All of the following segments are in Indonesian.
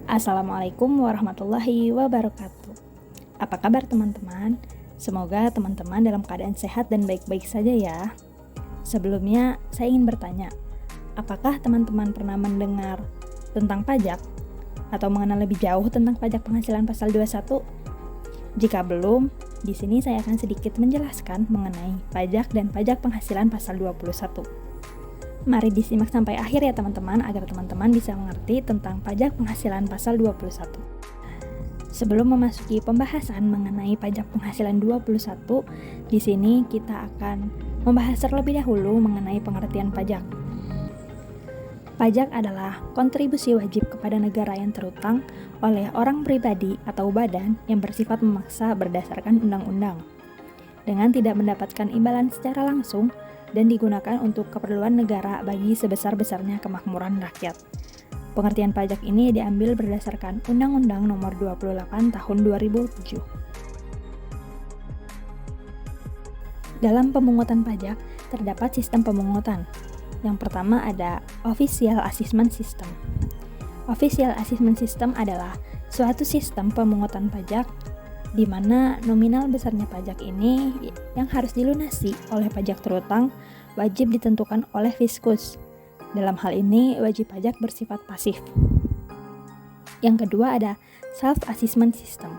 Assalamualaikum warahmatullahi wabarakatuh. Apa kabar teman-teman? Semoga teman-teman dalam keadaan sehat dan baik-baik saja ya. Sebelumnya, saya ingin bertanya, apakah teman-teman pernah mendengar tentang pajak? Atau mengenal lebih jauh tentang pajak penghasilan pasal 21? Jika belum, di sini saya akan sedikit menjelaskan mengenai pajak dan pajak penghasilan pasal 21. Mari disimak sampai akhir ya teman-teman, agar teman-teman bisa mengerti tentang pajak penghasilan pasal 21. Sebelum memasuki pembahasan mengenai pajak penghasilan 21, di sini kita akan membahas terlebih dahulu mengenai pengertian pajak. Pajak adalah kontribusi wajib kepada negara yang terutang oleh orang pribadi atau badan yang bersifat memaksa berdasarkan undang-undang, dengan tidak mendapatkan imbalan secara langsung dan digunakan untuk keperluan negara bagi sebesar-besarnya kemakmuran rakyat. Pengertian pajak ini diambil berdasarkan Undang-Undang Nomor 28 Tahun 2007. Dalam pemungutan pajak, terdapat sistem pemungutan. Yang pertama ada Official Assessment System. Official Assessment System adalah suatu sistem pemungutan pajak di mana nominal besarnya pajak ini yang harus dilunasi oleh pajak terutang wajib ditentukan oleh Fiskus. Dalam hal ini, wajib pajak bersifat pasif. Yang kedua ada Self-Assessment System.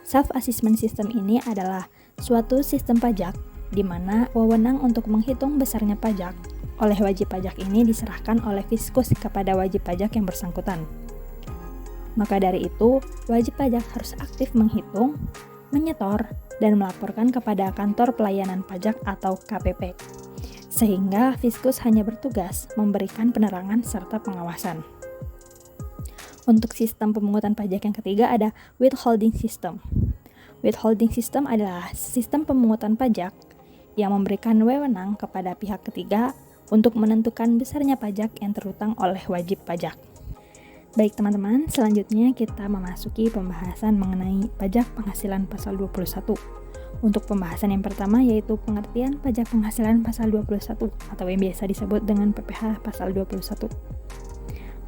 Self-Assessment System ini adalah suatu sistem pajak di mana wewenang untuk menghitung besarnya pajak oleh wajib pajak ini diserahkan oleh Fiskus kepada wajib pajak yang bersangkutan. Maka dari itu, wajib pajak harus aktif menghitung, menyetor, dan melaporkan kepada kantor pelayanan pajak atau KPP. Sehingga Fiskus hanya bertugas memberikan penerangan serta pengawasan. Untuk sistem pemungutan pajak yang ketiga ada Withholding System. Withholding System adalah sistem pemungutan pajak yang memberikan wewenang kepada pihak ketiga untuk menentukan besarnya pajak yang terutang oleh wajib pajak. Baik teman-teman, selanjutnya kita memasuki pembahasan mengenai pajak penghasilan pasal 21. Untuk pembahasan yang pertama yaitu pengertian pajak penghasilan pasal 21 atau yang biasa disebut dengan PPh pasal 21.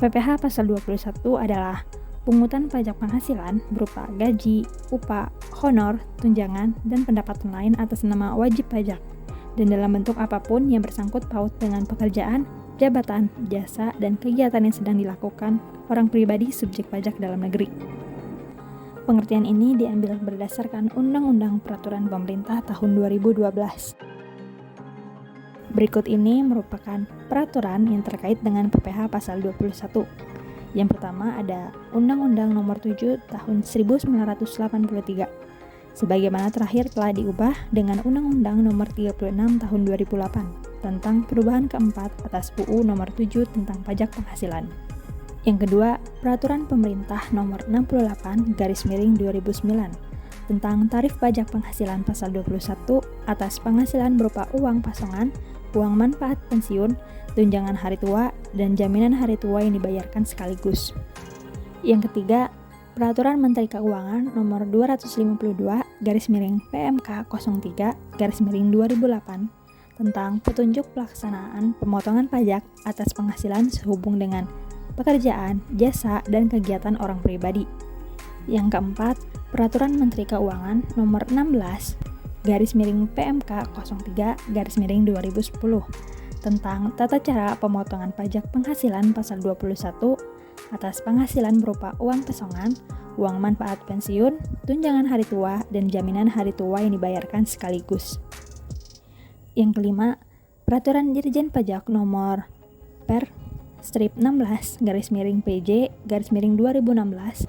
PPh pasal 21 adalah pungutan pajak penghasilan berupa gaji, upah, honor, tunjangan, dan pendapatan lain atas nama wajib pajak dan dalam bentuk apapun yang bersangkut paut dengan pekerjaan, jabatan, jasa, dan kegiatan yang sedang dilakukan orang pribadi subjek pajak dalam negeri. Pengertian ini diambil berdasarkan Undang-Undang Peraturan Pemerintah Tahun 2012. Berikut ini merupakan peraturan yang terkait dengan PPh pasal 21. Yang pertama ada Undang-Undang Nomor 7 Tahun 1983. Sebagaimana terakhir telah diubah dengan Undang-Undang Nomor 36 Tahun 2008 tentang perubahan keempat atas UU Nomor 7 tentang pajak penghasilan. Yang kedua, Peraturan Pemerintah Nomor 68/2009 tentang tarif pajak penghasilan pasal 21 atas penghasilan berupa uang pasongan, uang manfaat pensiun, tunjangan hari tua, dan jaminan hari tua yang dibayarkan sekaligus. Yang ketiga, Peraturan Menteri Keuangan Nomor 252/PMK03/2008 tentang petunjuk pelaksanaan pemotongan pajak atas penghasilan sehubung dengan pekerjaan, jasa, dan kegiatan orang pribadi. Yang keempat, Peraturan Menteri Keuangan Nomor 16/PMK03/2010 tentang tata cara pemotongan pajak penghasilan pasal 21 atas penghasilan berupa uang pesongan, uang manfaat pensiun, tunjangan hari tua, dan jaminan hari tua yang dibayarkan sekaligus. Yang kelima, Peraturan Dirjen Pajak Nomor Per/16/PJ/2016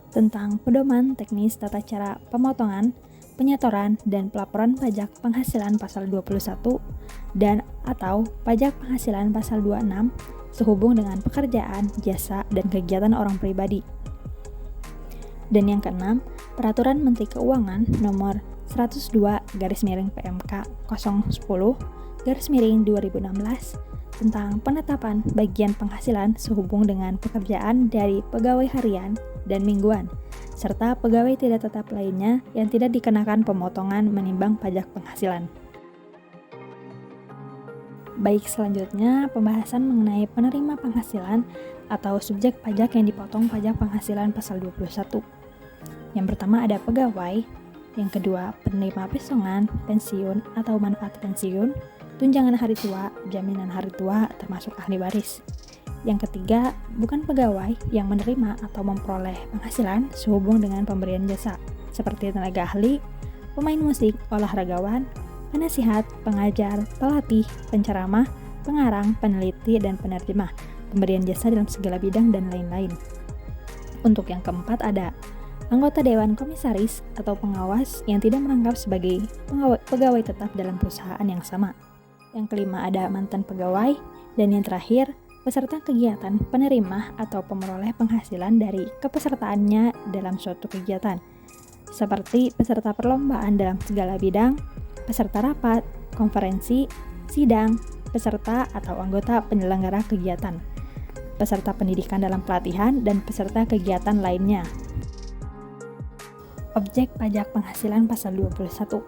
tentang pedoman teknis tata cara pemotongan, penyetoran, dan pelaporan pajak penghasilan pasal 21 dan atau pajak penghasilan pasal 26 sehubung dengan pekerjaan, jasa, dan kegiatan orang pribadi. Dan yang keenam, Peraturan Menteri Keuangan Nomor 102/PMK010/2016 tentang penetapan bagian penghasilan sehubung dengan pekerjaan dari pegawai harian dan mingguan, serta pegawai tidak tetap lainnya yang tidak dikenakan pemotongan menimbang pajak penghasilan. Baik, selanjutnya pembahasan mengenai penerima penghasilan atau subjek pajak yang dipotong pajak penghasilan pasal 21. Yang pertama ada pegawai, yang kedua penerima pesangon, pensiun atau manfaat pensiun, tunjangan hari tua, jaminan hari tua termasuk ahli waris. Yang ketiga, bukan pegawai yang menerima atau memperoleh penghasilan sehubung dengan pemberian jasa, seperti tenaga ahli, pemain musik, olahragawan, penasihat, pengajar, pelatih, penceramah, pengarang, peneliti, dan penerjemah, pemberian jasa dalam segala bidang, dan lain-lain. Untuk yang keempat ada anggota Dewan Komisaris atau pengawas yang tidak merangkap sebagai pegawai tetap dalam perusahaan yang sama. Yang kelima ada mantan pegawai, dan yang terakhir peserta kegiatan penerima atau pemeroleh penghasilan dari kepesertaannya dalam suatu kegiatan, seperti peserta perlombaan dalam segala bidang, peserta rapat, konferensi, sidang, peserta atau anggota penyelenggara kegiatan, peserta pendidikan dalam pelatihan, dan peserta kegiatan lainnya. Objek pajak penghasilan pasal 21.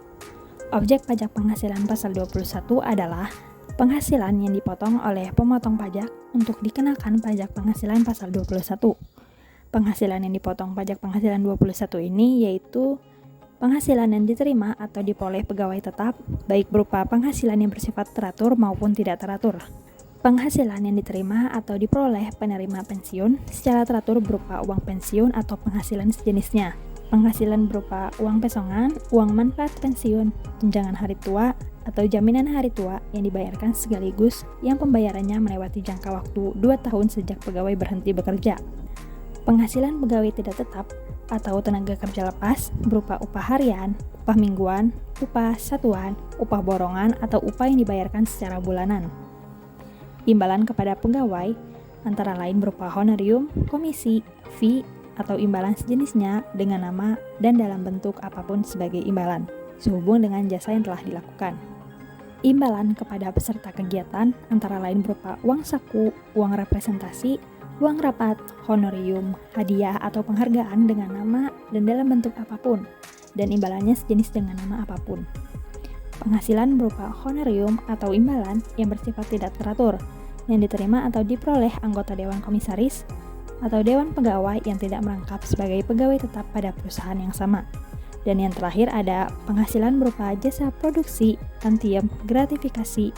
Objek pajak penghasilan pasal 21 adalah penghasilan yang dipotong oleh pemotong pajak untuk dikenakan pajak penghasilan pasal 21. Penghasilan yang dipotong pajak penghasilan 21 ini yaitu penghasilan yang diterima atau diperoleh pegawai tetap, baik berupa penghasilan yang bersifat teratur maupun tidak teratur. Penghasilan yang diterima atau diperoleh penerima pensiun secara teratur berupa uang pensiun atau penghasilan sejenisnya. Penghasilan berupa uang pesangon, uang manfaat pensiun, tunjangan hari tua, atau jaminan hari tua yang dibayarkan sekaligus yang pembayarannya melewati jangka waktu 2 tahun sejak pegawai berhenti bekerja. Penghasilan pegawai tidak tetap atau tenaga kerja lepas berupa upah harian, upah mingguan, upah satuan, upah borongan, atau upah yang dibayarkan secara bulanan. Imbalan kepada pegawai antara lain berupa honorium, komisi, fee, atau imbalan sejenisnya dengan nama dan dalam bentuk apapun sebagai imbalan, sehubung dengan jasa yang telah dilakukan. Imbalan kepada peserta kegiatan antara lain berupa uang saku, uang representasi, uang rapat, honorium, hadiah atau penghargaan dengan nama dan dalam bentuk apapun, dan imbalannya sejenis dengan nama apapun. Penghasilan berupa honorium atau imbalan yang bersifat tidak teratur, yang diterima atau diperoleh anggota Dewan Komisaris atau Dewan Pegawai yang tidak merangkap sebagai pegawai tetap pada perusahaan yang sama. Dan yang terakhir ada penghasilan berupa jasa produksi, tantiem, gratifikasi,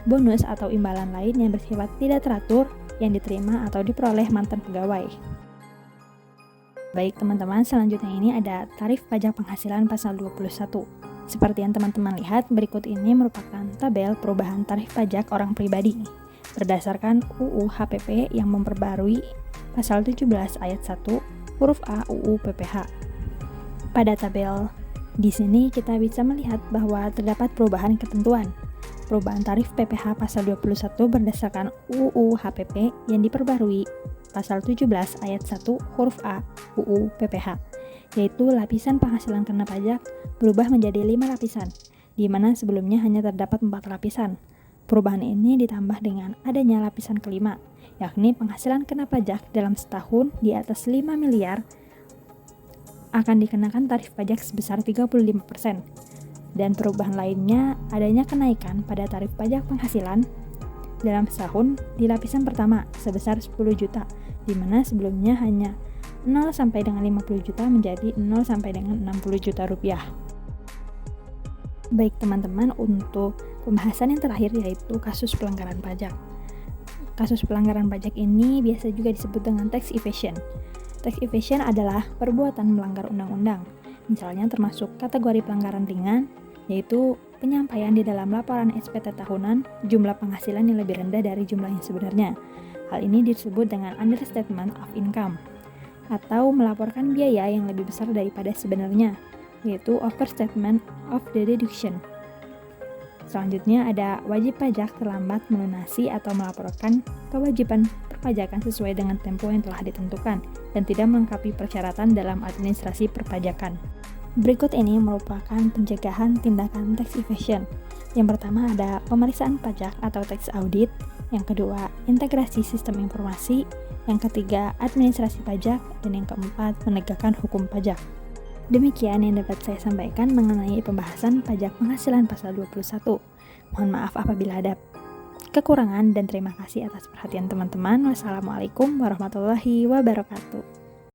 bonus atau imbalan lain yang bersifat tidak teratur yang diterima atau diperoleh mantan pegawai. Baik teman-teman, selanjutnya ini ada tarif pajak penghasilan pasal 21. Seperti yang teman-teman lihat, berikut ini merupakan tabel perubahan tarif pajak orang pribadi berdasarkan UU HPP yang memperbarui pasal 17 ayat 1 huruf A UU PPH. Pada tabel di sini kita bisa melihat bahwa terdapat perubahan ketentuan. Perubahan tarif PPH pasal 21 berdasarkan UU HPP yang diperbarui pasal 17 ayat 1 huruf A UU PPH, yaitu lapisan penghasilan kena pajak berubah menjadi 5 lapisan, di mana sebelumnya hanya terdapat 4 lapisan. Perubahan ini ditambah dengan adanya lapisan kelima, yakni penghasilan kena pajak dalam setahun di atas 5 miliar akan dikenakan tarif pajak sebesar 35%. Dan perubahan lainnya adanya kenaikan pada tarif pajak penghasilan dalam setahun di lapisan pertama sebesar 10 juta, di mana sebelumnya hanya 0 sampai dengan 50 juta menjadi 0 sampai dengan 60 juta rupiah. Baik teman-teman, untuk pembahasan yang terakhir yaitu kasus pelanggaran pajak. Kasus pelanggaran pajak ini biasa juga disebut dengan tax evasion. Tax evasion adalah perbuatan melanggar undang-undang, misalnya termasuk kategori pelanggaran ringan, yaitu penyampaian di dalam laporan SPT tahunan jumlah penghasilan yang lebih rendah dari jumlah yang sebenarnya. Hal ini disebut dengan understatement of income, atau melaporkan biaya yang lebih besar daripada sebenarnya, yaitu overstatement of the deduction. Selanjutnya ada wajib pajak terlambat melunasi atau melaporkan kewajiban perpajakan sesuai dengan tempo yang telah ditentukan dan tidak melengkapi persyaratan dalam administrasi perpajakan. Berikut ini merupakan pencegahan tindakan tax evasion. Yang pertama ada pemeriksaan pajak atau tax audit, yang kedua integrasi sistem informasi, yang ketiga administrasi pajak, dan yang keempat menegakkan hukum pajak. Demikian yang dapat saya sampaikan mengenai pembahasan pajak penghasilan pasal 21. Mohon maaf apabila ada kekurangan dan terima kasih atas perhatian teman-teman. Wassalamualaikum warahmatullahi wabarakatuh.